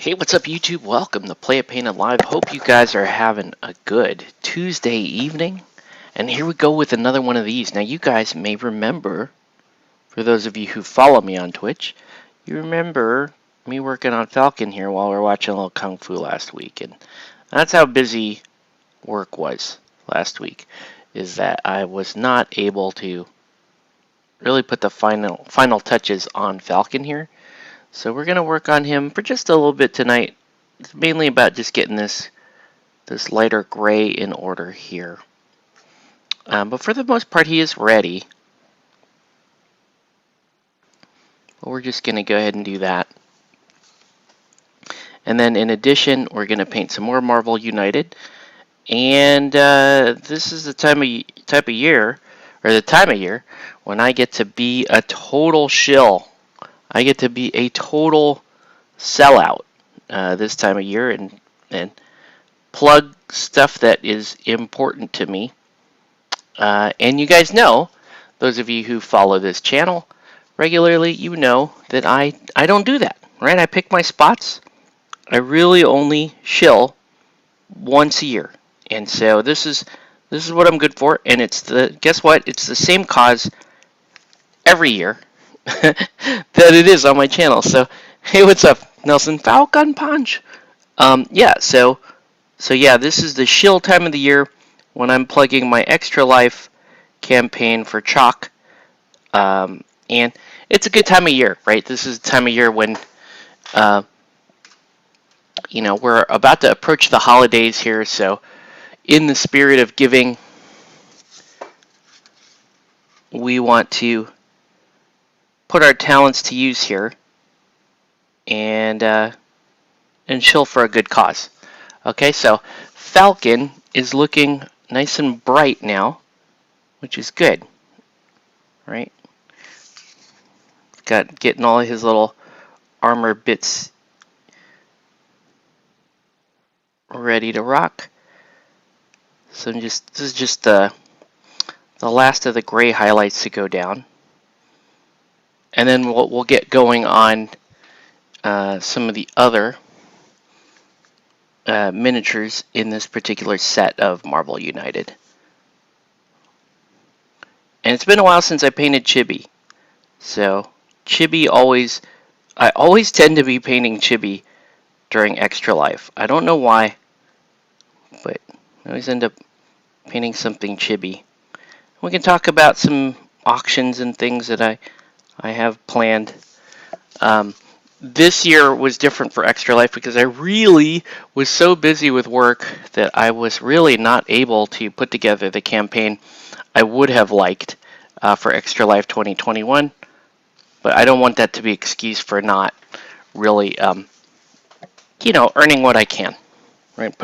Hey, what's up YouTube? Welcome to Play It Painted Live. Hope you guys are having a good Tuesday evening. And here we go with another one of these. Now you guys may remember, for those of you who follow me on Twitch, you remember me working on Falcon here while we were watching a little Kung Fu last week. And that's how busy work was last week, is that I was not able to really put the final touches on Falcon here. So we're going to work on him for just a little bit tonight. It's mainly about just getting this lighter gray in order here. But for the most part, he is ready. But we're just going to go ahead and do that. And then in addition, we're going to paint some more Marvel United. And this is the time of year when I get to be a total shill. I get to be a total sellout this time of year and plug stuff that is important to me. And you guys know, those of you who follow this channel regularly, you know that I don't do that, right? I pick my spots. I really only shill once a year. And so this is what I'm good for, and guess what? It's the same cause every year that it is on my channel. So, hey, what's up, Nelson? Falcon punch. Yeah. So yeah, this is the shill time of the year when I'm plugging my Extra Life campaign for Chalk, and it's a good time of year, right? This is the time of year when, we're about to approach the holidays here. So, in the spirit of giving, we want to put our talents to use here and chill for a good cause. Okay, so Falcon is looking nice and bright now, which is good, right? Getting all his little armor bits ready to rock. So this is just the last of the gray highlights to go down. And then we'll get going on some of the other miniatures in this particular set of Marvel United. And it's been a while since I painted Chibi. So Chibi I always tend to be painting Chibi during Extra Life. I don't know why, but I always end up painting something Chibi. We can talk about some auctions and things that I have planned. This year was different for Extra Life because I really was so busy with work that I was really not able to put together the campaign I would have liked for Extra Life 2021. But I don't want that to be an excuse for not really, earning what I can, right?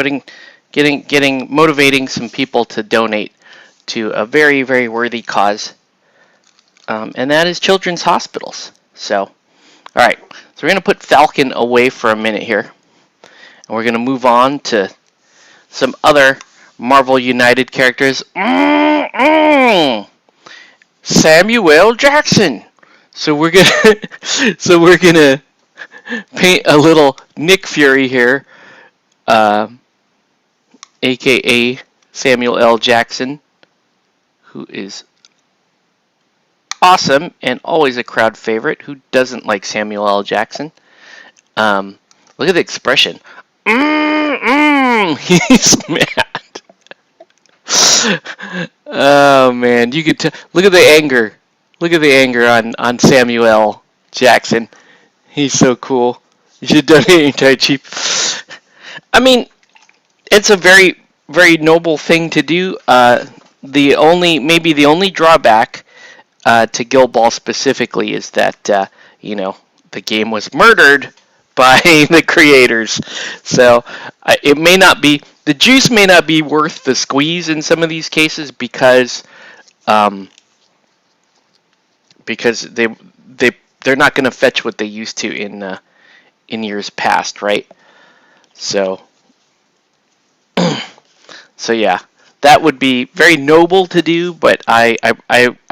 Motivating some people to donate to a very, very worthy cause. And that is children's hospitals. So, all right. So we're going to put Falcon away for a minute here. And we're going to move on to some other Marvel United characters. Samuel Jackson. So we're gonna paint a little Nick Fury here, aka Samuel L. Jackson, who is awesome and always a crowd favorite. Who doesn't like Samuel L. Jackson? Look at the expression. He's mad. Oh man, you could look at the anger. Look at the anger on Samuel Jackson. He's so cool. You should donate Tai Cheap. I mean, it's a very, very noble thing to do. The only drawback to Guild Ball specifically is that the game was murdered by the creators, so the juice may not be worth the squeeze in some of these cases because they're not going to fetch what they used to in years past, right? So yeah. That would be very noble to do, but I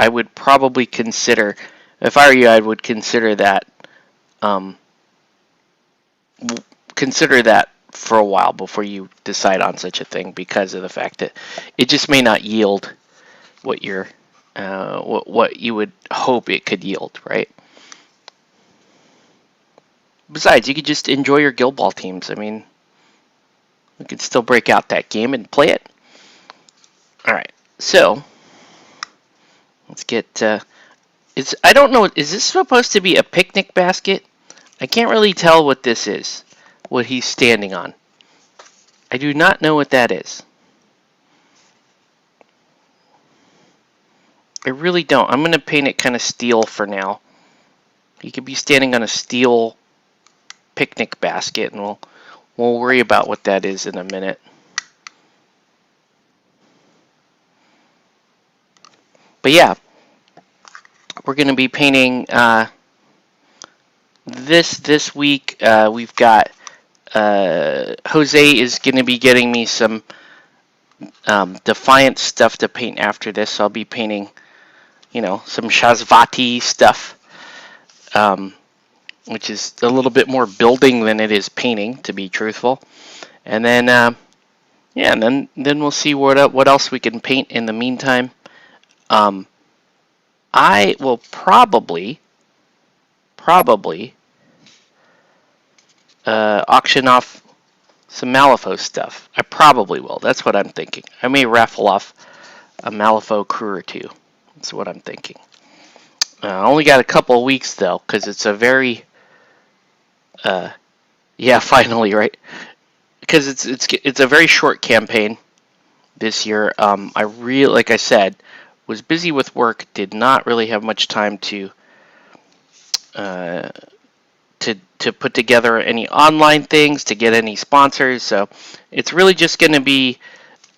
would probably consider, if I were you, I would consider that consider that for a while before you decide on such a thing, because of the fact that it just may not yield what you're what you would hope it could yield, right? Besides, you could just enjoy your Guild Ball teams. I mean, we could still break out that game and play it. All right, so let's get. I don't know. Is this supposed to be a picnic basket? I can't really tell what this is. What he's standing on. I do not know what that is. I really don't. I'm going to paint it kind of steel for now. He could be standing on a steel picnic basket, and we'll worry about what that is in a minute. But yeah, we're going to be painting this week. We've got Jose is going to be getting me some Defiant stuff to paint after this. So I'll be painting, some Shazvati stuff, which is a little bit more building than it is painting, to be truthful. And then, and then we'll see what else we can paint in the meantime. I will probably auction off some Malifaux stuff. I probably will. That's what I'm thinking. I may raffle off a Malifaux crew or two. That's what I'm thinking. I only got a couple of weeks though, because it's a very, finally, right? Because it's a very short campaign this year. I really, like I said, was busy with work. Did not really have much time to put together any online things, to get any sponsors. So it's really just going to be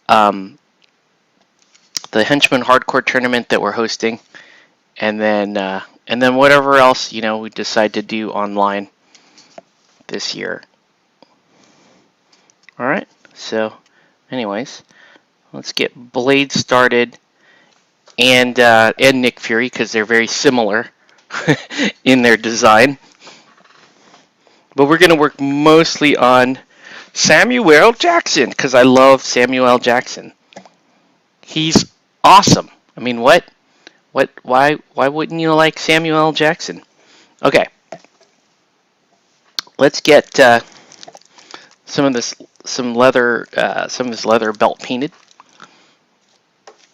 the Henchman Hardcore tournament that we're hosting, and then whatever else we decide to do online this year. All right. So, anyways, let's get Blade started, and Nick Fury, because they're very similar in their design. But we're going to work mostly on Samuel Jackson, because I love Samuel Jackson. He's awesome. I mean, why wouldn't you like Samuel Jackson? Okay. Let's get some of this leather belt painted.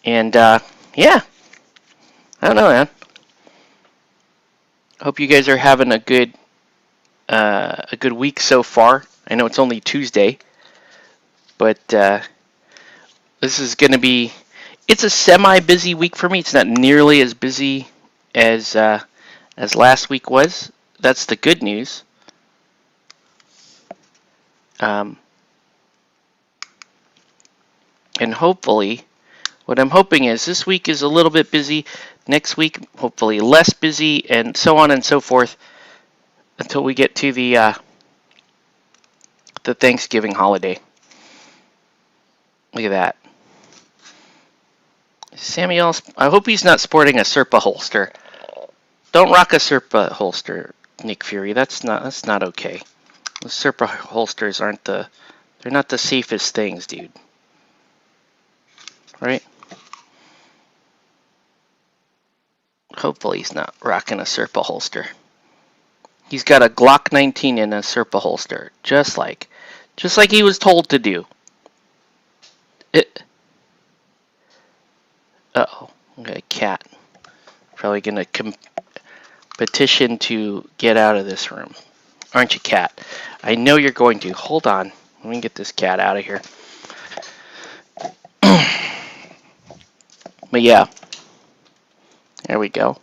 And yeah. I don't know, man. I hope you guys are having a good week so far. I know it's only Tuesday, but this is going to be. It's a semi-busy week for me. It's not nearly as busy as last week was. That's the good news. And hopefully, what I'm hoping is this week is a little bit busy. Next week, hopefully less busy, and so on and so forth, until we get to the Thanksgiving holiday. Look at that. Samuel, I hope he's not sporting a Serpa holster. Don't rock a Serpa holster, Nick Fury. That's not okay. The Serpa holsters they're not the safest things, dude. Right? Hopefully he's not rocking a Serpa holster. He's got a Glock 19 in a Serpa holster, just like he was told to do. Uh-oh, I got a cat. Probably gonna petition to get out of this room. Aren't you, cat? I know you're going to. Hold on. Let me get this cat out of here. But yeah. There we go.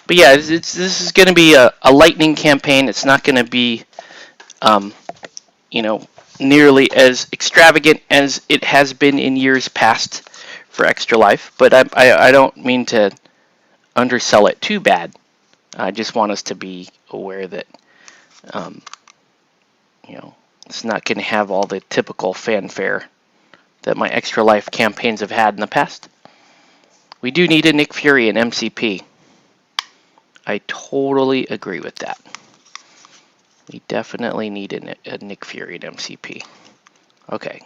But yeah, this is going to be a lightning campaign. It's not going to be, nearly as extravagant as it has been in years past for Extra Life. But I don't mean to undersell it too bad. I just want us to be aware that, it's not going to have all the typical fanfare that my Extra Life campaigns have had in the past. We do need a Nick Fury in MCP. I totally agree with that. We definitely need a Nick Fury at MCP. Okay,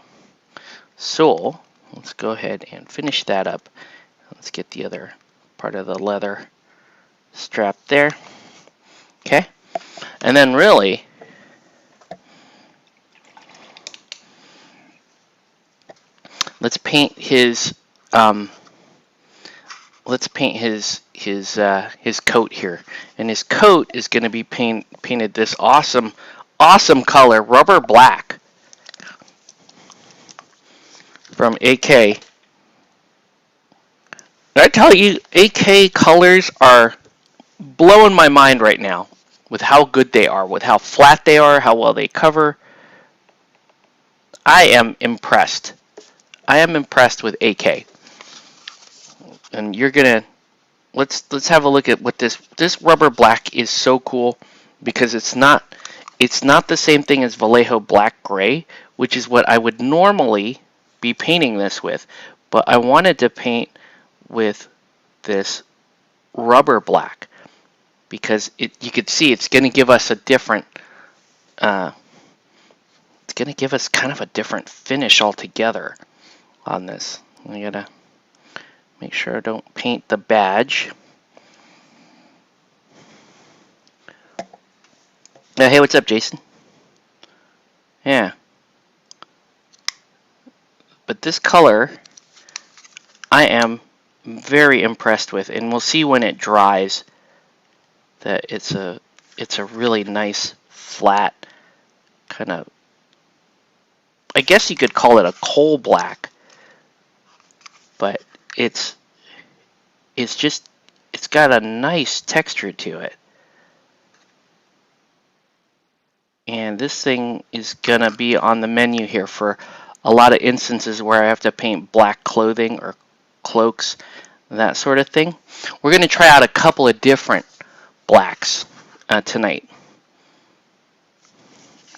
so let's go ahead and finish that up. Let's get the other part of the leather strap there. Okay, and then really, let's paint his his coat here, and his coat is going to be painted this awesome color, rubber black, from AK. I tell you, AK colors are blowing my mind right now with how good they are, with how flat they are, how well they cover. I am impressed. I am impressed with AK. And you're gonna let's have a look at what this rubber black is. So cool because it's not the same thing as Vallejo Black Gray, which is what I would normally be painting this with, but I wanted to paint with this rubber black because you could see it's going to give us a different it's going to give us kind of a different finish altogether on this. I gotta make sure I don't paint the badge. Hey, what's up, Jason? Yeah. But this color, I am very impressed with, and we'll see when it dries that it's a really nice flat kind of, I guess you could call it a coal black, but it's got a nice texture to it. And this thing is gonna be on the menu here for a lot of instances where I have to paint black clothing or cloaks, that sort of thing. We're gonna try out a couple of different blacks tonight,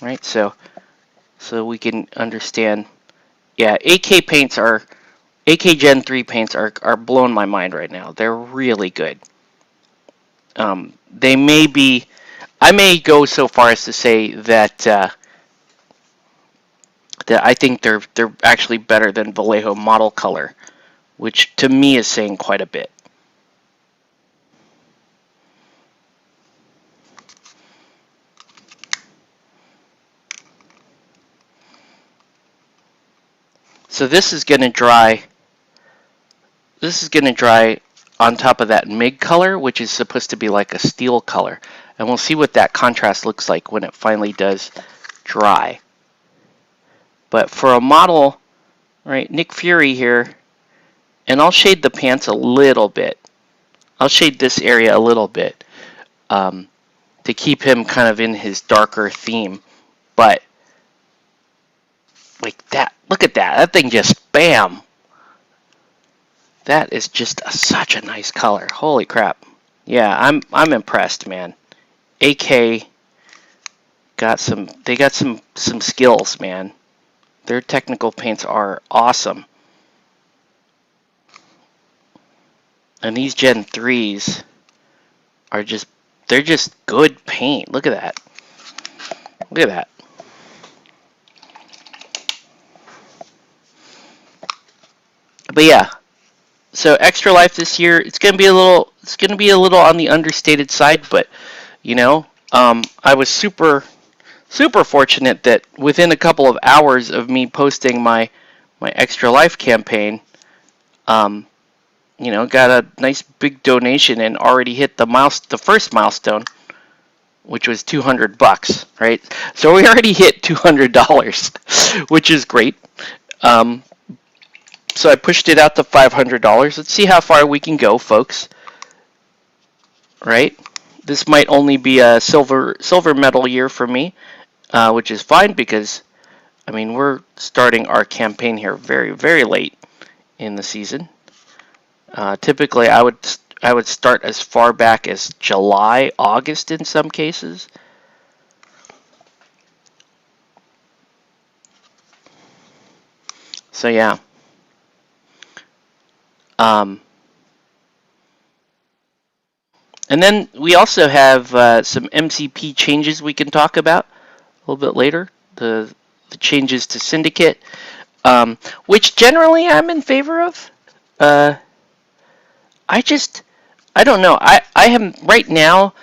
right? So we can understand. Yeah, AK paints are AK Gen 3 paints are blowing my mind right now. They're really good. They may be. I may go so far as to say that that I think they're actually better than Vallejo Model Color, which to me is saying quite a bit. So this is going to dry. This is going to dry on top of that MIG color, which is supposed to be like a steel color. And we'll see what that contrast looks like when it finally does dry. But for a model, right, Nick Fury here, and I'll shade the pants a little bit. I'll shade this area a little bit to keep him kind of in his darker theme. But like that, look at that. That thing just, bam. That is just such a nice color. Holy crap. Yeah, I'm impressed, man. AK got some skills, man. Their technical paints are awesome. And these Gen 3s are they're just good paint. Look at that. Look at that. But yeah, so Extra Life this year, it's gonna be a little on the understated side, but you know, I was super fortunate that within a couple of hours of me posting my Extra Life campaign, you know, got a nice big donation and already hit the first milestone, which was $200, right? So we already hit $200, which is great. So I pushed it out to $500. Let's see how far we can go, folks. Right? This might only be a silver medal year for me, which is fine because, I mean, we're starting our campaign here very, very late in the season. Typically, I would start as far back as July, August in some cases. So yeah. And then we also have some MCP changes we can talk about a little bit later. The changes to Syndicate, which generally I'm in favor of. Uh, I don't know. I am right now.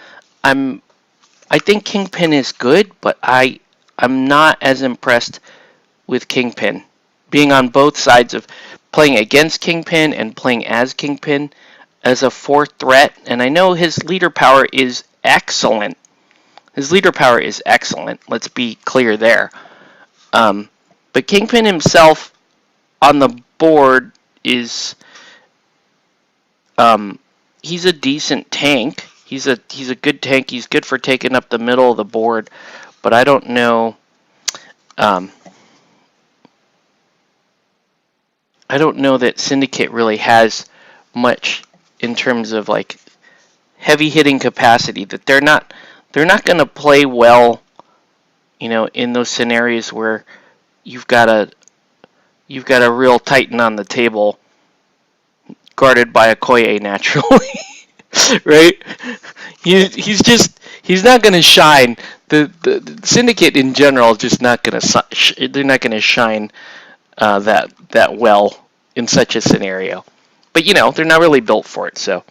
I think Kingpin is good, but I'm not as impressed with Kingpin. Being on both sides of playing against Kingpin and playing as Kingpin as a fourth threat, and I know his leader power is excellent. His leader power is excellent. Let's be clear there. But Kingpin himself on the board is he's a decent tank. He's a good tank. He's good for taking up the middle of the board, but I don't know. I don't know that Syndicate really has much in terms of like heavy hitting capacity. That they're not going to play well, in those scenarios where you've got a real titan on the table guarded by a Koye naturally. Right? He's not going to shine. The Syndicate in general is just not going to they're not going to shine that well in such a scenario. But they're not really built for it. So,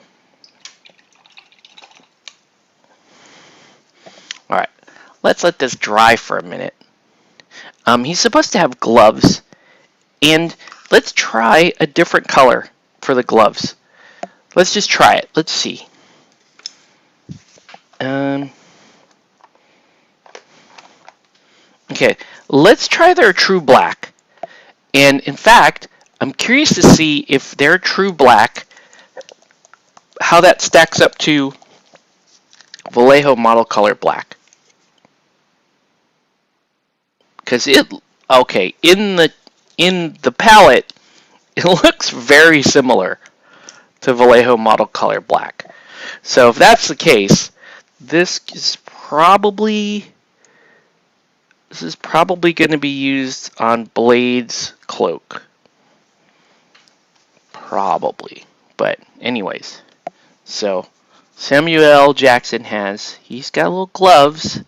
all right, let's let this dry for a minute. He's supposed to have gloves, and let's try a different color for the gloves. Let's just try it. Let's see. Okay, let's try their true black. And in fact, I'm curious to see if their true black, how that stacks up to Vallejo model color black. Because okay, in the palette, it looks very similar to Vallejo model color black. So if that's the case, this is probably going to be used on Blade's cloak. Probably. But anyways, so Samuel L. Jackson he's got little gloves.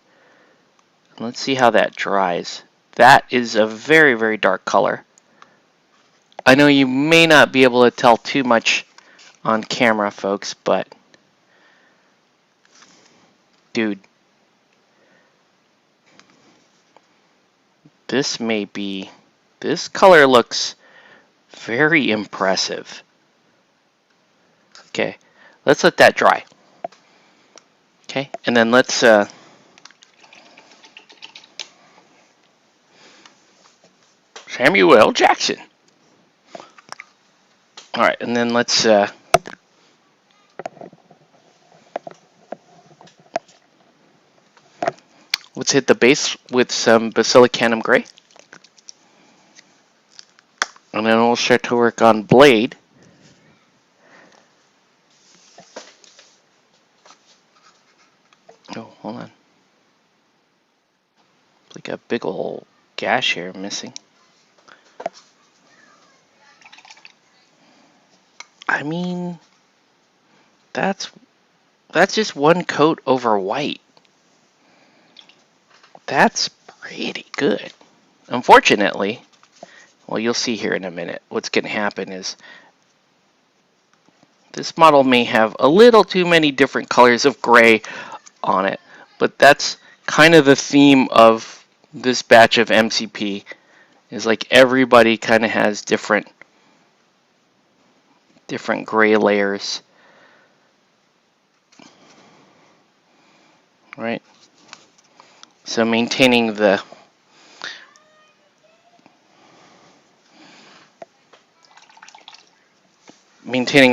Let's see how that dries. That is a very, very dark color. I know you may not be able to tell too much on camera, folks, but dude, this color looks very impressive. Okay, let's let that dry. Okay, and then let's Samuel L. Jackson. All right, and then let's hit the base with some Basilicanum Gray. And then we'll start to work on Blade. Oh, hold on. Like a big old gash here missing. I mean, that's just one coat over white. That's pretty good. Unfortunately, well, you'll see here in a minute, what's going to happen is this model may have a little too many different colors of gray on it, but that's kind of the theme of this batch of MCP, is like everybody kind of has different gray layers, right? So maintaining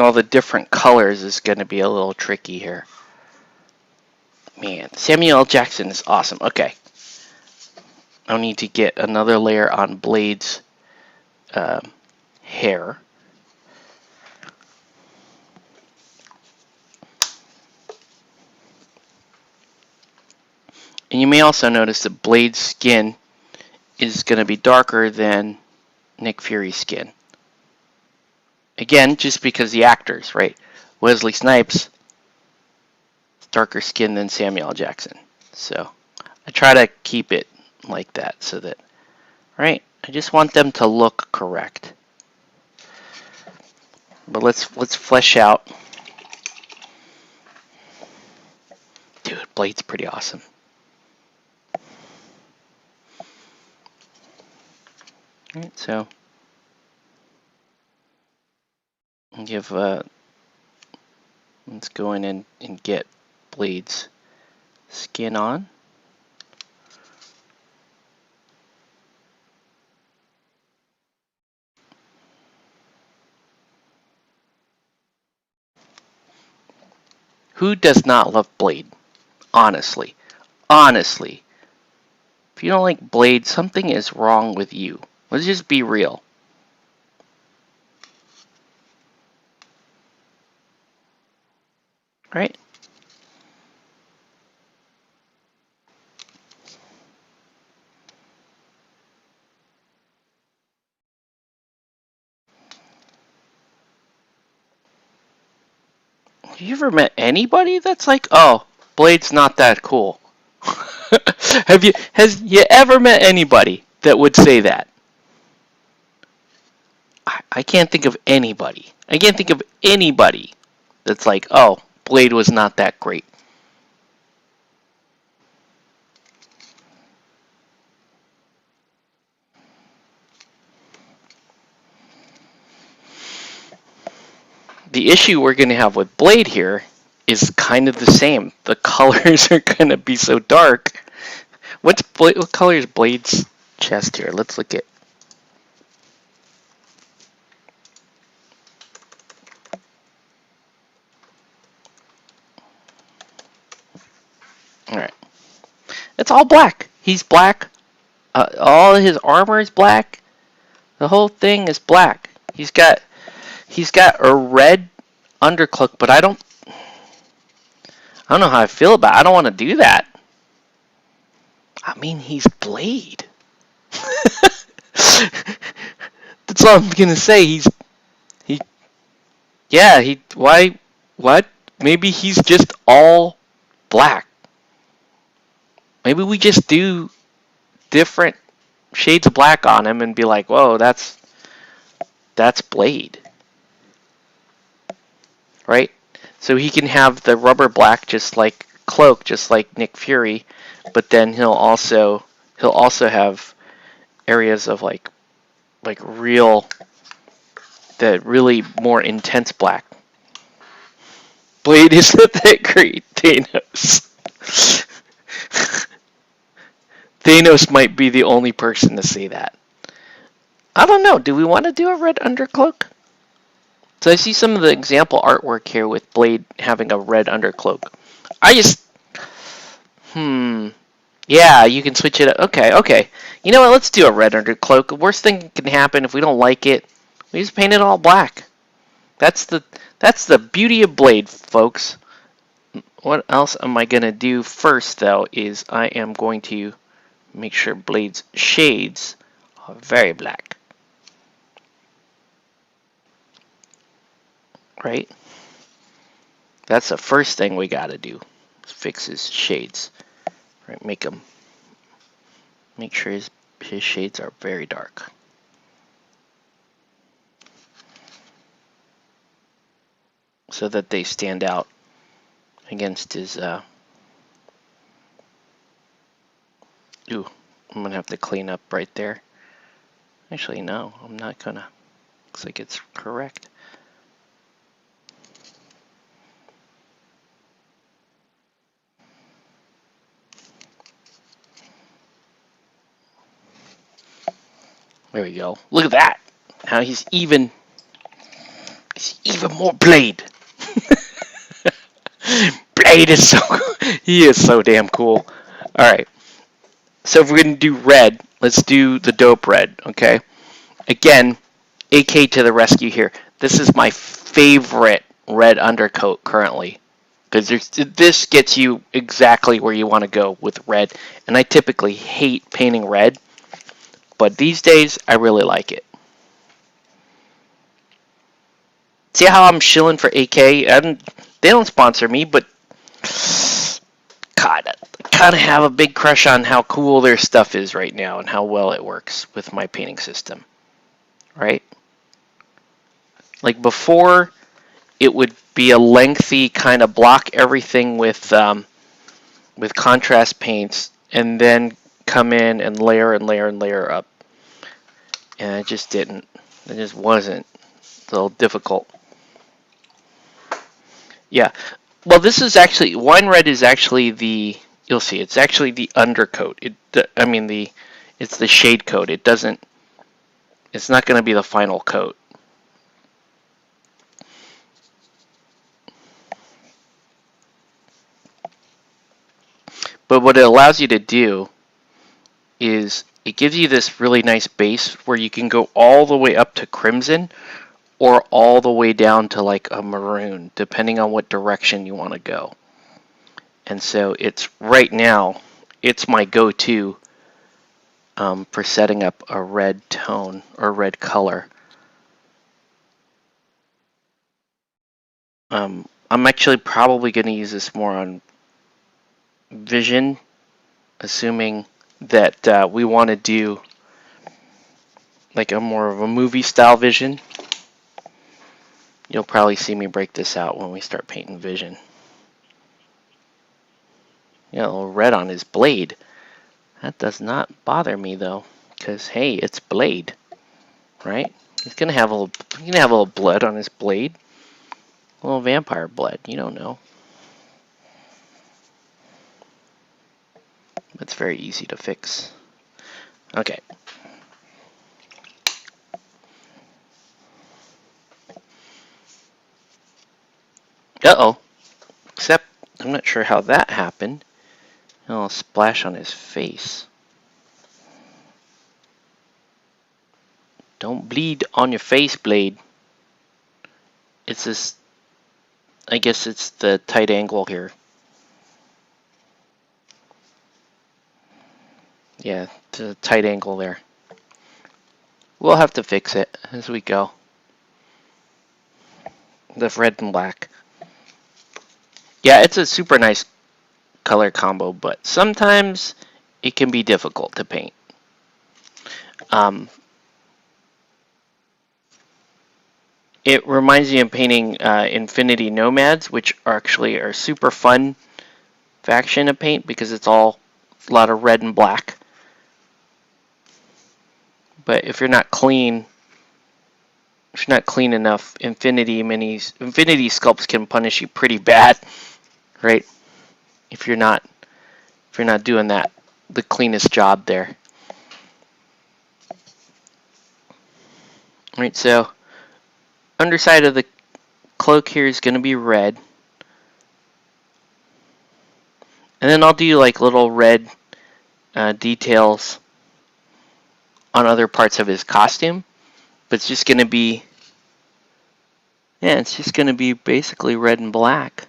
all the different colors is going to be a little tricky here. Man, Samuel L. Jackson is awesome. Okay. I'll need to get another layer on Blade's hair. And you may also notice that Blade's skin is going to be darker than Nick Fury's skin. Again, just because the actors, right? Wesley Snipes darker skin than Samuel L. Jackson. So I try to keep it like that so that, right? I just want them to look correct. But let's flesh out. Dude, Blade's pretty awesome. All right, so give let's go in and get Blade's skin on. Who does not love Blade? Honestly. Honestly. If you don't like Blade, something is wrong with you. Let's just be real. Right? Have you ever met anybody that's like, oh, Blade's not that cool? Has you ever met anybody that would say that? I can't think of anybody. I can't think of anybody that's like, oh, Blade was not that great. The issue we're going to have with Blade here is kind of the same. The colors are going to be so dark. What color is Blade's chest here? Let's look at. All right, it's all black. He's black. All his armor is black. The whole thing is black. He's got a red undercloak, but I don't know how I feel about it. I don't want to do that. I mean, he's Blade. That's all I'm gonna say. What? Maybe he's just all black. Maybe we just do different shades of black on him and be like, whoa, that's Blade. Right? So he can have the rubber black just like cloak, just like Nick Fury, but then he'll also have areas of like really more intense black. Blade isn't that great, Thanos. Thanos might be the only person to say that. I don't know. Do we want to do a red undercloak? So I see some of the example artwork here with Blade having a red undercloak. Yeah, you can switch it up. Okay. You know what? Let's do a red undercloak. The worst thing that can happen if we don't like it, we just paint it all black. That's the beauty of Blade, folks. What else am I going to do first, though, is I am going to make sure Blade's shades are very black. Right? That's the first thing we got to do. Fix his shades. Right? Make sure his shades are very dark. So that they stand out against his Ooh, I'm gonna have to clean up right there. Actually, no, I'm not gonna. Looks like it's correct. There we go. Look at that. Now he's even more Blade. Blade is he is so damn cool. All right. So if we're going to do red, let's do the dope red, okay? Again, AK to the rescue here. This is my favorite red undercoat currently. Because this gets you exactly where you want to go with red. And I typically hate painting red. But these days, I really like it. See how I'm shilling for AK? They don't sponsor me, but kind of have a big crush on how cool their stuff is right now and how well it works with my painting system, right? Like before, it would be a lengthy kind of block everything with contrast paints and then come in and layer and layer and layer up. And it just didn't. It just wasn't. It's a little difficult. Yeah. Well, this is actually, wine red is actually the, you'll see, it's actually the undercoat. It's the shade coat. It's not going to be the final coat. But what it allows you to do is it gives you this really nice base where you can go all the way up to crimson or all the way down to like a maroon, depending on what direction you want to go. And so it's right now, it's my go-to for setting up a red tone or red color. I'm actually probably going to use this more on vision, assuming that we want to do like a more of a movie style vision. You'll probably see me break this out when we start painting vision. Yeah, a little red on his blade. That does not bother me though, because hey, it's Blade, right? He's gonna have a little blood on his blade, a little vampire blood. You don't know. It's very easy to fix. Okay. Uh-oh. Except I'm not sure how that happened. A little splash on his face. Don't bleed on your face, Blade. It's this, I guess it's the tight angle here. Yeah, the tight angle there. We'll have to fix it as we go. The red and black. Yeah, it's a super nice color combo, but sometimes it can be difficult to paint. It reminds me of painting Infinity Nomads, which are super fun faction to paint because it's all a lot of red and black. But if you're not clean enough, Infinity sculpts can punish you pretty bad, right? If you're not doing that the cleanest job there. Right, so underside of the cloak here is going to be red. And then I'll do like little red details on other parts of his costume. But it's just going to be, it's just going to be basically red and black.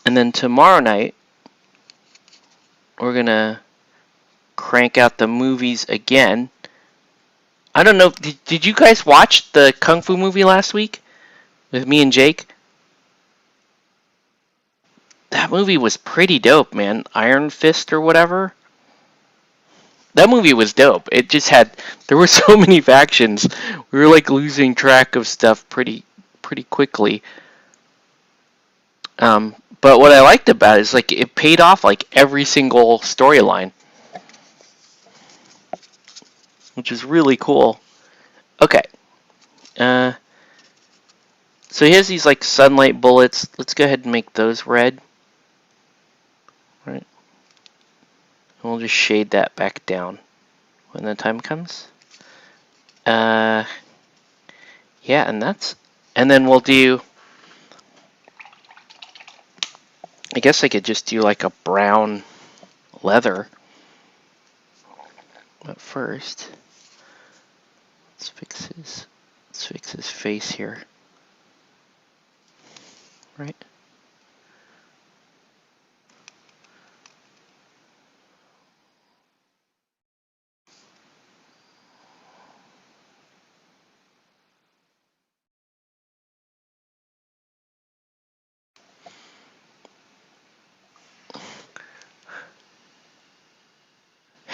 And then tomorrow night, we're going to crank out the movies again. I don't know, did you guys watch the Kung Fu movie last week with me and Jake? That movie was pretty dope, man. Iron Fist or whatever. That movie was dope. It just there were so many factions. We were like losing track of stuff pretty quickly. But what I liked about it is like it paid off like every single storyline, which is really cool. Okay. So he has these like sunlight bullets. Let's go ahead and make those red. Right. And we'll just shade that back down when the time comes. Yeah, and then we'll do, I guess I could just do like a brown leather. But first, let's fix his face here. Right?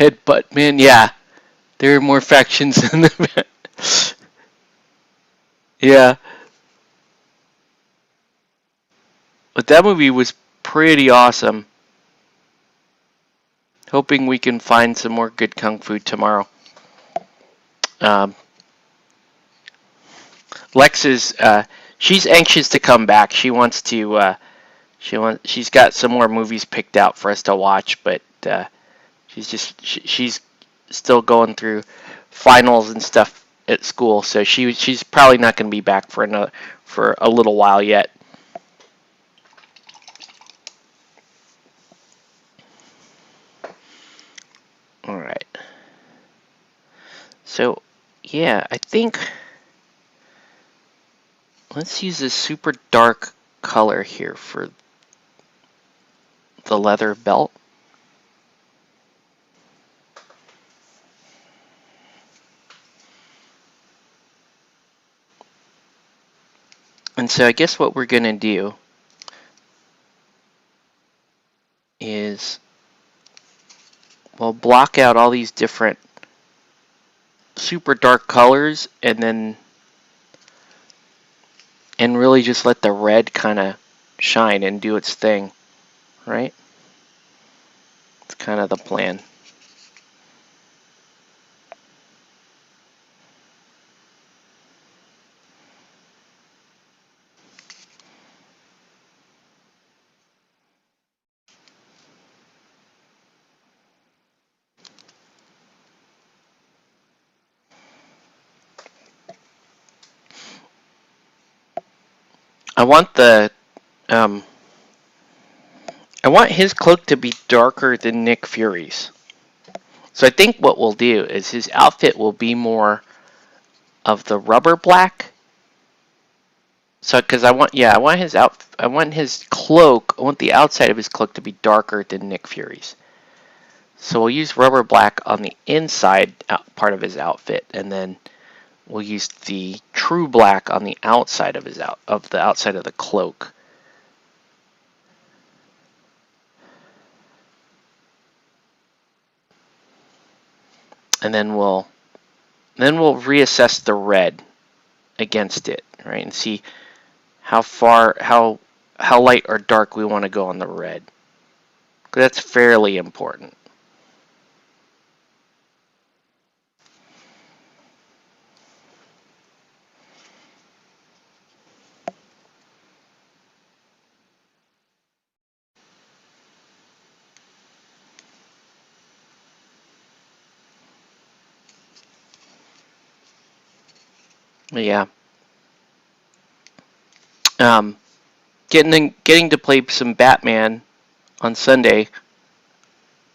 Headbutt Man. Yeah, there are more factions in the. Yeah, but that movie was pretty awesome. Hoping we can find some more good kung fu tomorrow. Um, Lex is she's anxious to come back. She wants to she's got some more movies picked out for us to watch, but she's still going through finals and stuff at school, so she's probably not going to be back for a little while yet. All right. So, yeah, I think let's use this super dark color here for the leather belt. And so I guess what we're going to do is we'll block out all these different super dark colors and really just let the red kind of shine and do its thing, right? It's kind of the plan. I want um, I want his cloak to be darker than Nick Fury's. So I think what we'll do is his outfit will be more of the rubber black. So because I want his cloak, I want the outside of his cloak to be darker than Nick Fury's. So we'll use rubber black on the inside part of his outfit, and then we'll use the true black on the outside of the outside of the cloak. And then we'll reassess the red against it, right? And see how light or dark we want to go on the red. That's fairly important. Yeah. Um, getting to play some Batman on Sunday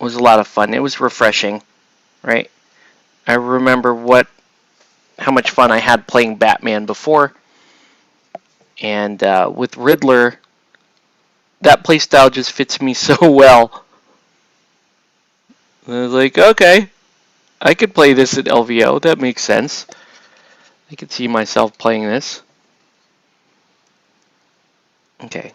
was a lot of fun. It was refreshing, right? I remember how much fun I had playing Batman before, and with Riddler, that playstyle just fits me so well. And I was like, okay, I could play this at LVO. That makes sense. I could see myself playing this. Okay.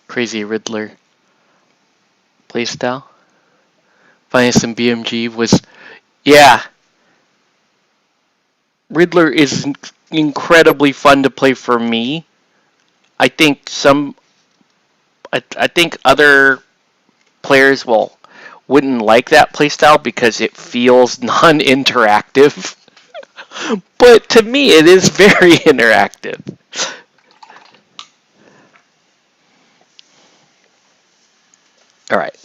Crazy Riddler playstyle. Finding some BMG was, yeah. Riddler is incredibly fun to play for me. I think I think other players wouldn't like that playstyle because it feels non-interactive. But to me, it is very interactive. All right,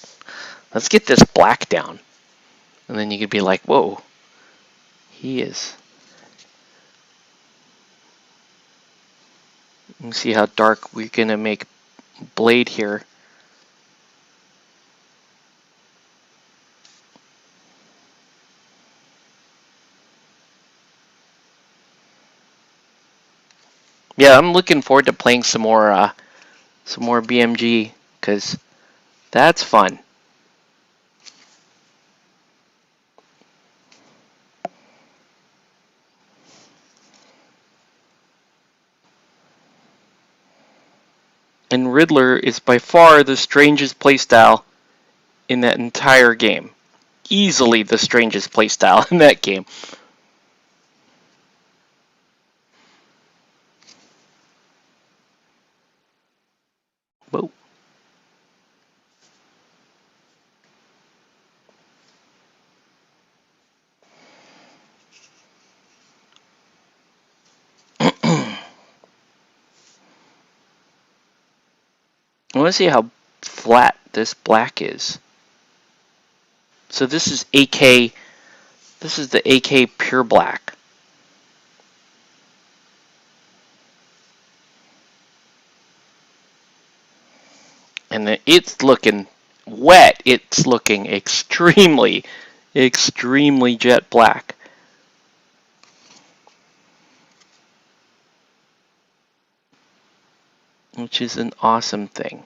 let's get this black down, and then you could be like, "Whoa, he is." Let me see how dark we're gonna make Blade here. Yeah, I'm looking forward to playing some more BMG because that's fun. And Riddler is by far the strangest playstyle in that entire game. Easily the strangest playstyle in that game. Whoa. I want to see how flat this black is. So this is AK. This is the AK Pure Black. And it's looking wet. It's looking extremely jet black. Which is an awesome thing.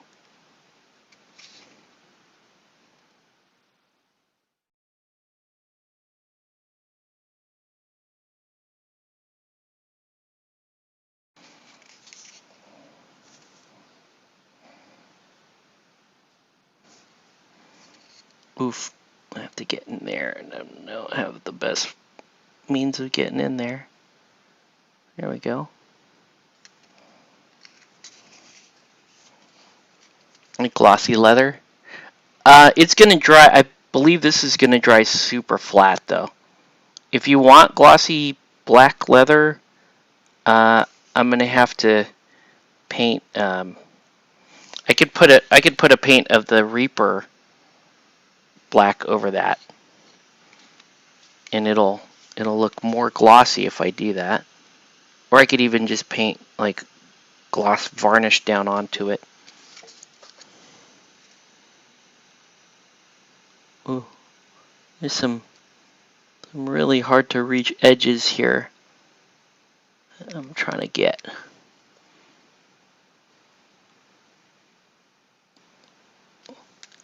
Oof. I have to get in there, and I don't have the best means of getting in there. There we go. And glossy leather. It's gonna dry. I believe this is gonna dry super flat though. If you want glossy black leather, I'm gonna have to paint. I could put a paint of the Reaper black over that, and it'll look more glossy if I do that. Or I could even just paint like gloss varnish down onto it. Ooh, there's some really hard to reach edges here I'm trying to get.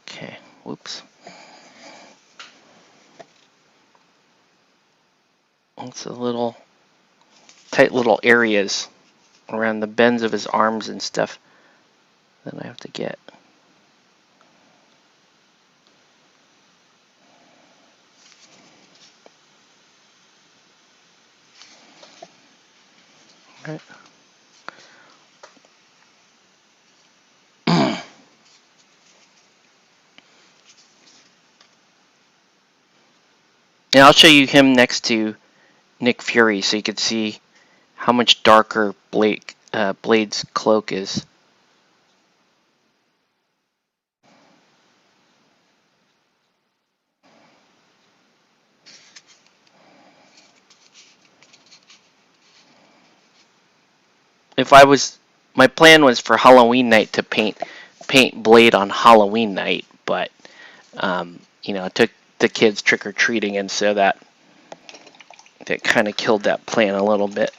Okay, whoops. It's a little tight little areas around the bends of his arms and stuff that I have to get. All right. And I'll show you him next to Nick Fury so you can see how much darker Blade's cloak is. My plan was for Halloween night to paint Blade on Halloween night, but I took the kids trick or treating, and so that kind of killed that plan a little bit.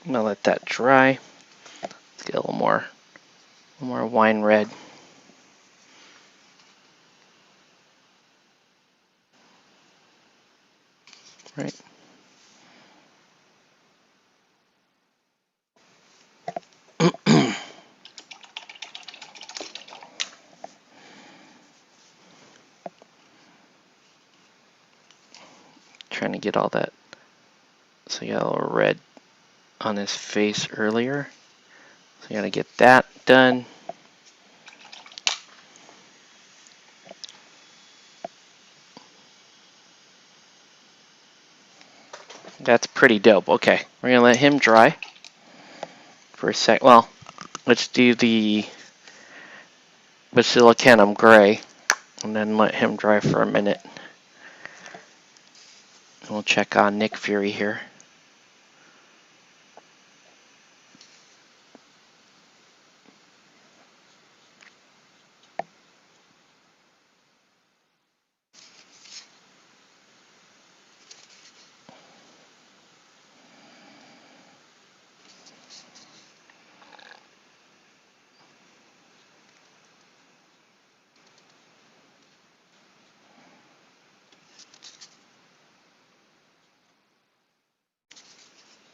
I'm gonna let that dry. Let's get a little more wine red. Right. Trying to get all that. So you got a little red on his face earlier. So you gotta get that done. That's pretty dope. Okay, we're gonna let him dry for a sec. Well, let's do the Basilicanum Gray and then let him dry for a minute. And we'll check on Nick Fury here.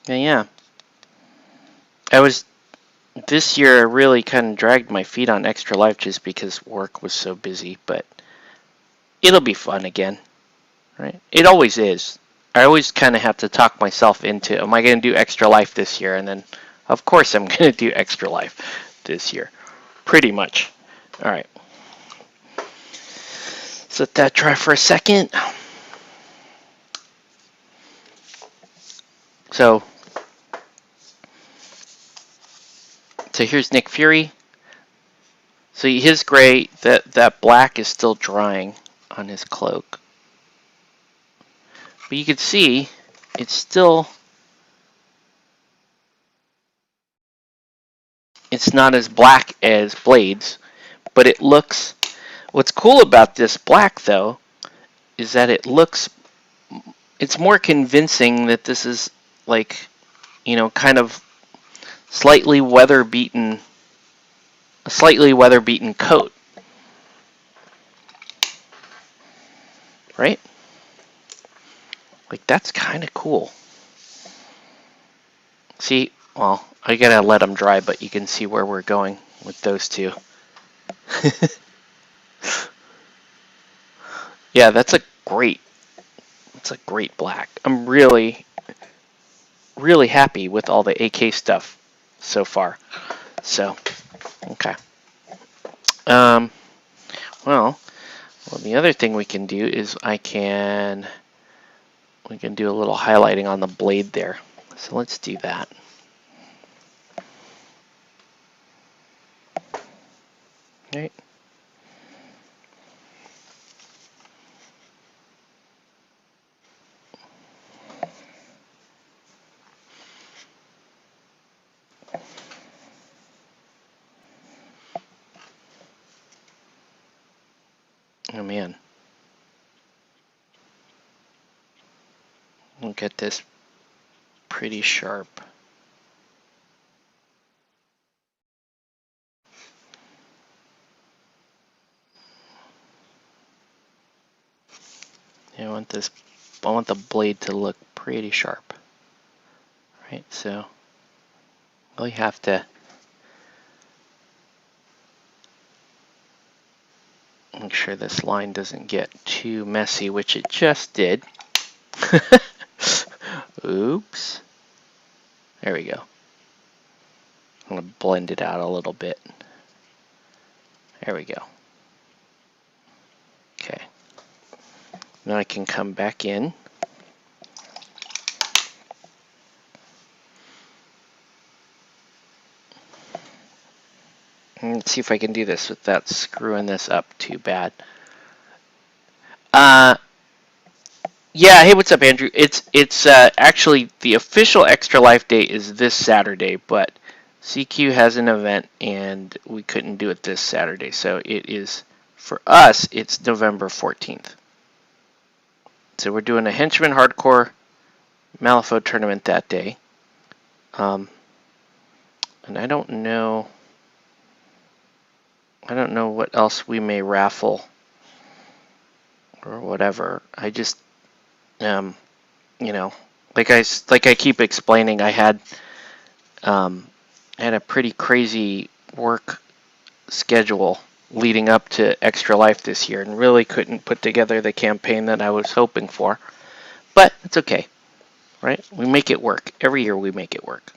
Yeah. This year I really kind of dragged my feet on Extra Life just because work was so busy, but it'll be fun again, right? It always is. I always kind of have to talk myself into, am I going to do Extra Life this year? And then, of course, I'm going to do Extra Life this year. Pretty much. All right. Let's let that dry for a second. So here's Nick Fury. So his gray, that black is still drying on his cloak. But you can see it's not as black as Blade's, but it looks, what's cool about this black though is that it's more convincing that this is like, kind of a slightly weather beaten coat, right? Like, that's kind of cool. See, well, I gotta let them dry, but you can see where we're going with those two. Yeah, that's a great black. I'm really, really happy with all the AK stuff so far. So, okay. Well, the other thing we can do is we can do a little highlighting on the blade there. So let's do that. Right. Oh man. We'll get this pretty sharp. I want the blade to look pretty sharp. Right, so really have to make sure this line doesn't get too messy, which it just did. Oops. There we go. I'm going to blend it out a little bit. There we go. Okay. Now I can come back in. And let's see if I can do this without screwing this up too bad. Yeah, hey, what's up, Andrew? It's actually the official Extra Life Day is this Saturday, but CQ has an event and we couldn't do it this Saturday, so it is, for us, it's November 14th. So we're doing a Henchman Hardcore Malifaux tournament that day. And I don't know what else we may raffle or whatever. I just, like I keep explaining, I had a pretty crazy work schedule leading up to Extra Life this year and really couldn't put together the campaign that I was hoping for. But it's okay, right? We make it work. Every year we make it work.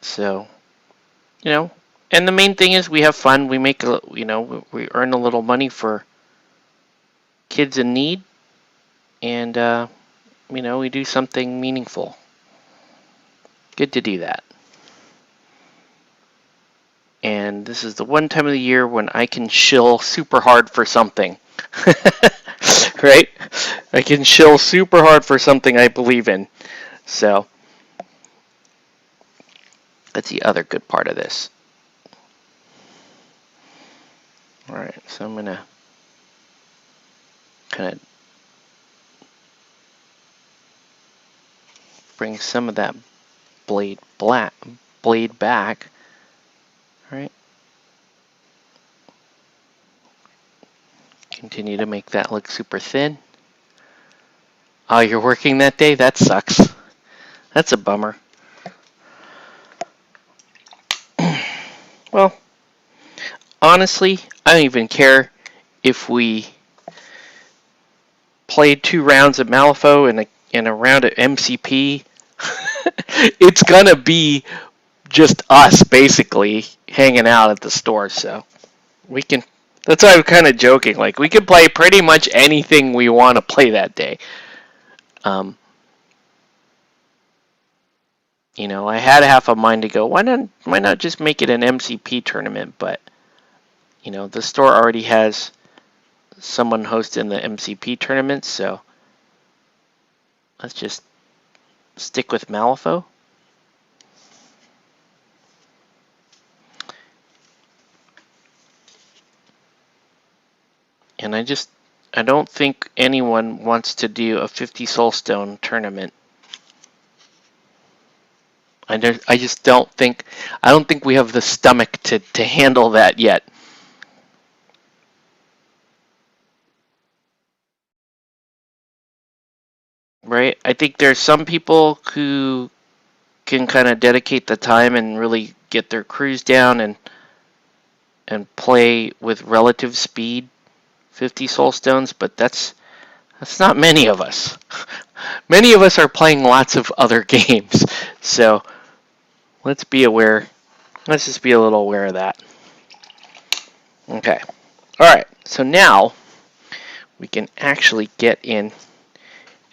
So, and the main thing is we have fun. We make, we earn a little money for kids in need, and, we do something meaningful. Good to do that. And this is the one time of the year when I can shill super hard for something. Right? I can shill super hard for something I believe in. So, that's the other good part of this. Alright, so I'm going to kind of bring some of that blade back. Alright. Continue to make that look super thin. Oh, you're working that day? That sucks. That's a bummer. Well, honestly, I don't even care if we played 2 rounds of Malifaux and a round of MCP. It's gonna be just us basically hanging out at the store, so we can. That's why I'm kind of joking. Like, we can play pretty much anything we want to play that day. Um, I had half a mind to go, why not just make it an MCP tournament? But the store already has someone hosting the MCP tournament, so let's just stick with Malifaux. And I don't think anyone wants to do a 50 Soulstone tournament. I just don't think we have the stomach to handle that yet. Right? I think there's some people who can kind of dedicate the time and really get their crews down and play with relative speed 50 Soulstones, but that's not many of us. Many of us are playing lots of other games, so let's be aware. Let's just be a little aware of that. Okay. Alright, so now we can actually get in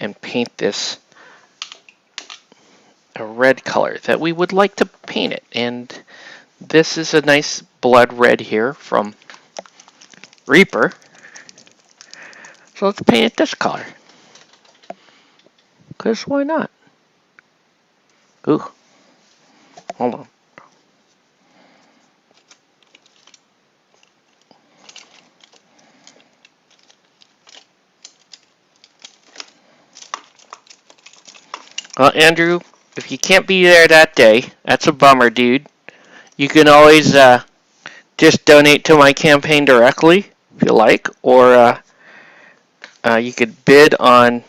and paint this a red color that we would like to paint it. And this is a nice blood red here from Reaper. So let's paint it this color. Because why not? Ooh. Hold on. Well, Andrew, if you can't be there that day, that's a bummer, dude. You can always just donate to my campaign directly, if you like, or you could bid on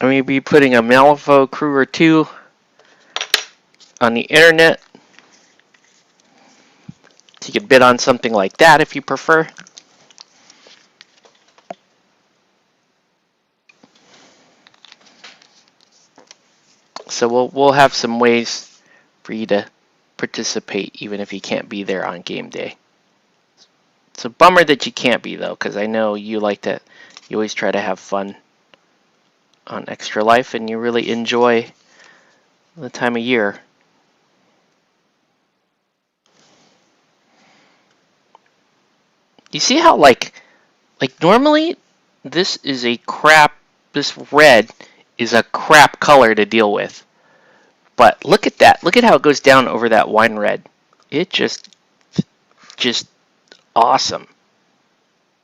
maybe putting a Malifaux crew or 2 on the internet. So you could bid on something like that if you prefer. So we'll have some ways for you to participate even if you can't be there on game day. It's a bummer that you can't be though, because I know you always try to have fun on Extra Life and you really enjoy the time of year. You see how like normally this red is a crap color to deal with. But look at that. Look at how it goes down over that wine red. It just awesome.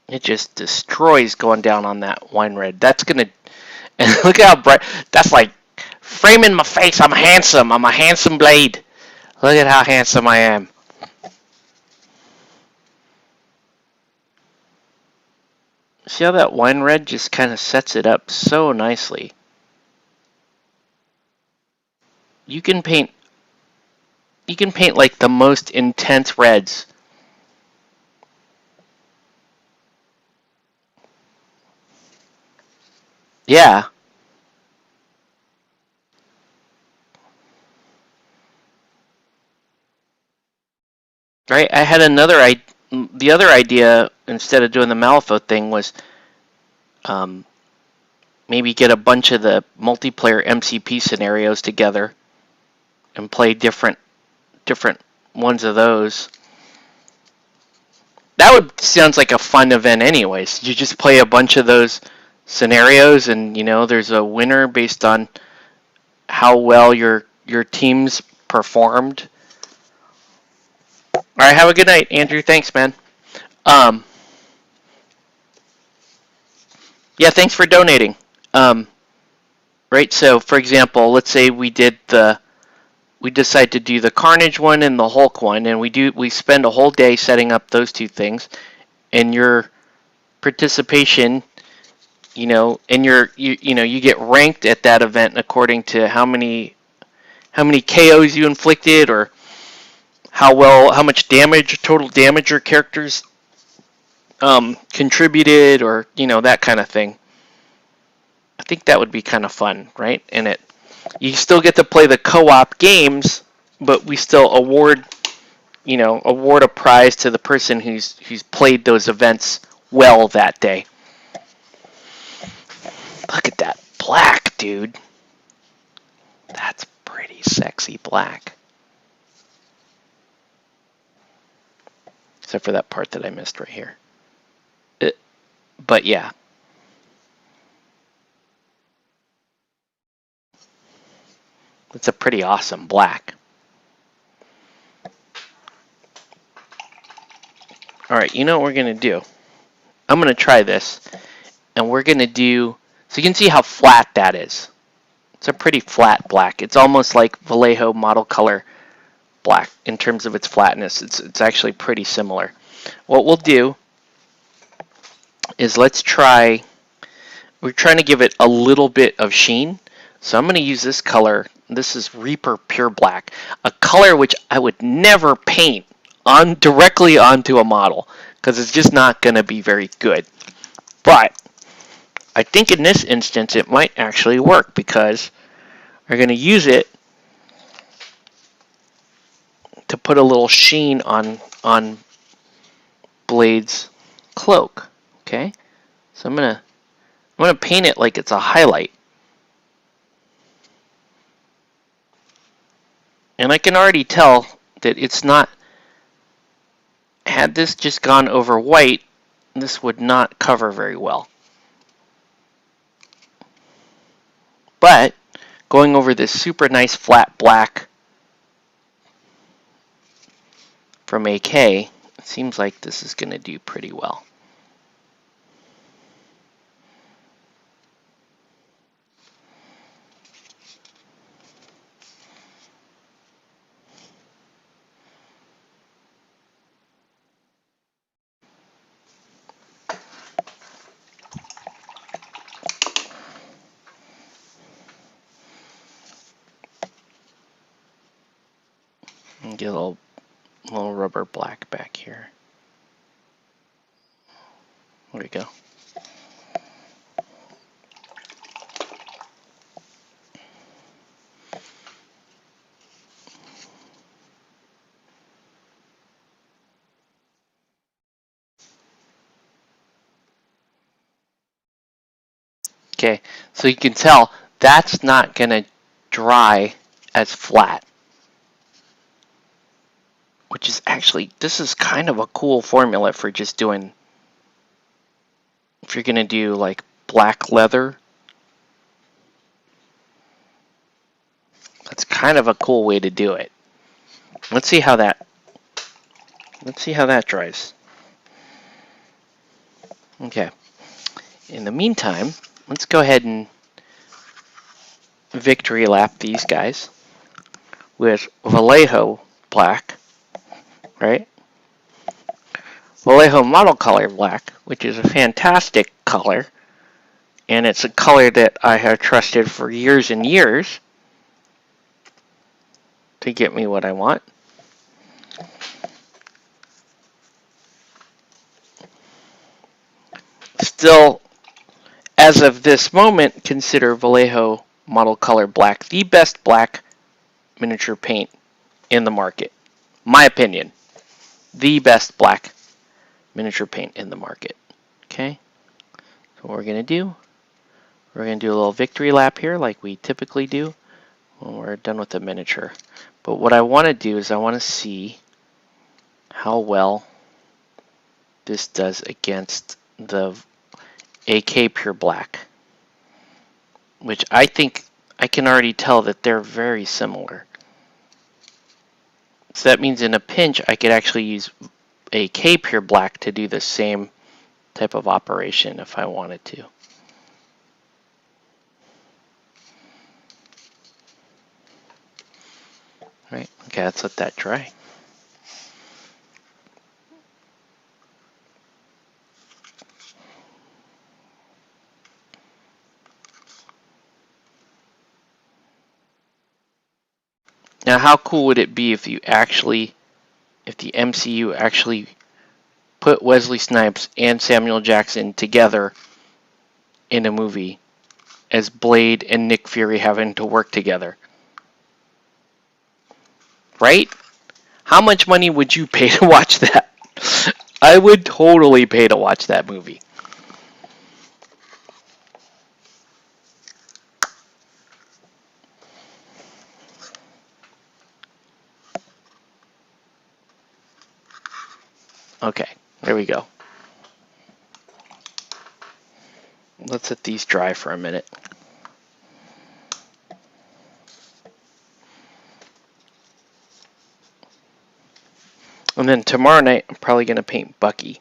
It just destroys going down on that wine red. That's gonna, and look how bright. That's like framing my face. I'm handsome. I'm a handsome blade. Look at how handsome I am. See how that wine red just kind of sets it up so nicely. You can paint like the most intense reds. Yeah. Right? I had the other idea instead of doing the Malifaux thing was maybe get a bunch of the multiplayer MCP scenarios together and play different ones of those. That sounds like a fun event anyways. You just play a bunch of those scenarios and there's a winner based on how well your teams performed. All right, have a good night, Andrew. Thanks, man. Yeah, thanks for donating. Right, so for example, let's say we decide to do the Carnage one and the Hulk one, and we spend a whole day setting up those 2 things, and your participation, you know, and you get ranked at that event according to how many KOs you inflicted, or how much total damage your characters contributed, or that kind of thing. I think that would be kind of fun, right? And you still get to play the co-op games, but we still award a prize to the person who's played those events well that day. Look at that black, dude. That's pretty sexy black. Except for that part that I missed right here. But yeah. It's a pretty awesome black. Alright, you know what we're going to do? I'm going to try this. And we're going to do... So you can see how flat that is. It's a pretty flat black. It's almost like Vallejo model color black in terms of its flatness. It's actually pretty similar. What we'll do is we're trying to give it a little bit of sheen. So I'm going to use this color. This is Reaper Pure Black, a color which I would never paint directly onto a model because it's just not going to be very good. But I think in this instance it might actually work because we're going to use it to put a little sheen on Blade's cloak. Okay, so I'm gonna paint it like it's a highlight, and I can already tell that it's not. Had this just gone over white, this would not cover very well. But going over this super nice flat black from AK, it seems like this is going to do pretty well. And get a little rubber black back here. There we go. Okay, so you can tell that's not going to dry as flat. Which is actually, this is kind of a cool formula for just doing, if you're going to do like black leather. That's kind of a cool way to do it. Let's see how that dries. Okay. In the meantime, let's go ahead and victory lap these guys with Vallejo Black, right? Vallejo model color black, which is a fantastic color, and it's a color that I have trusted for years and years to get me what I want. Still, as of this moment, consider Vallejo model color black the best black miniature paint in the market. My opinion, the best black miniature paint in the market. Okay, so what we're going to do, we're going to do a little victory lap here like we typically do when we're done with the miniature. But what I want to do is I want to see how well this does against the AK Pure Black, which I think I can already tell that they're very similar. So that means in a pinch I could actually use AK Pure Black to do the same type of operation if I wanted to. Right, okay, let's let that dry. Now, how cool would it be if the MCU actually put Wesley Snipes and Samuel Jackson together in a movie as Blade and Nick Fury having to work together? Right? How much money would you pay to watch that? I would totally pay to watch that movie. Okay, there we go. Let's let these dry for a minute. And then tomorrow night, I'm probably going to paint Bucky.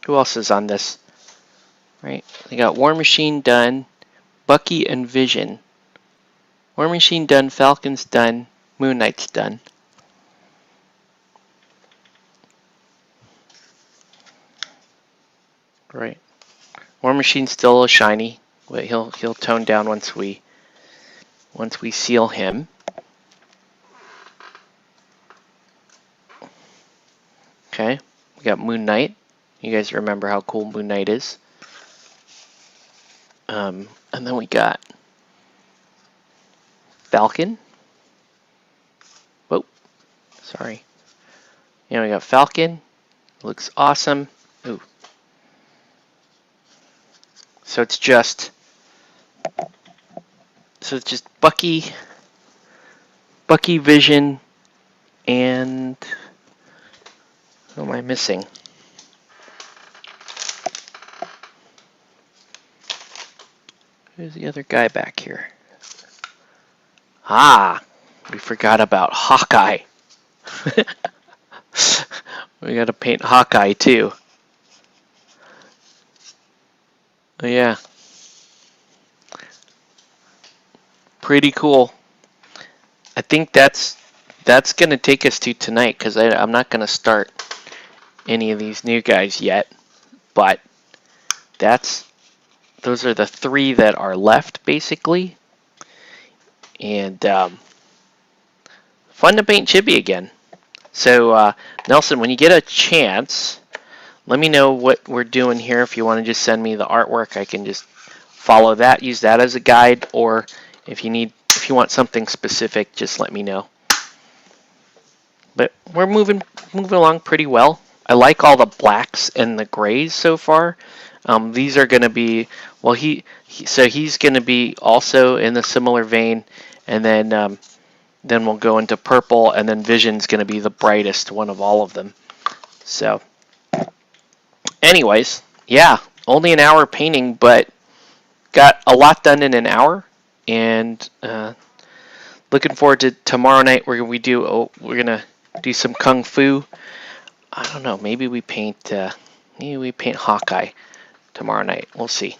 Who else is on this? Right, we got War Machine done, Bucky and Vision. War Machine done, Falcon's done, Moon Knight's done. Right. War Machine's still a shiny, but he'll tone down once we seal him. Okay, we got Moon Knight. You guys remember how cool Moon Knight is. And then we got Falcon. Whoa, sorry. Yeah, we got Falcon. Looks awesome. Ooh. So it's just Bucky, Vision, and who am I missing? Who's the other guy back here? Ah, we forgot about Hawkeye. We gotta paint Hawkeye too. Oh, yeah. Pretty cool. I think that's gonna take us to tonight, because I'm not gonna start any of these new guys yet, but those are the 3 that are left basically, and fun to paint Chibi again. So Nelson, when you get a chance, let me know what we're doing here. If you want to just send me the artwork, I can just follow that, use that as a guide, or if you want something specific, just let me know. But we're moving along pretty well. I like all the blacks and the grays so far. These are going to be, well, he's going to be also in the similar vein, and then we'll go into purple, and then Vision's going to be the brightest one of all of them. So, anyways, yeah, only an hour painting, but got a lot done in an hour, and looking forward to tomorrow night where we're gonna do some kung fu. I don't know, maybe we paint Hawkeye tomorrow night. We'll see.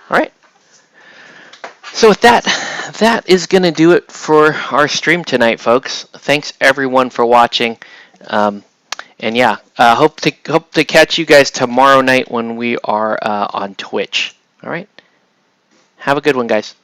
All right. So with that is gonna do it for our stream tonight, folks. Thanks everyone for watching. And yeah, hope to catch you guys tomorrow night when we are on Twitch. All right. Have a good one, guys.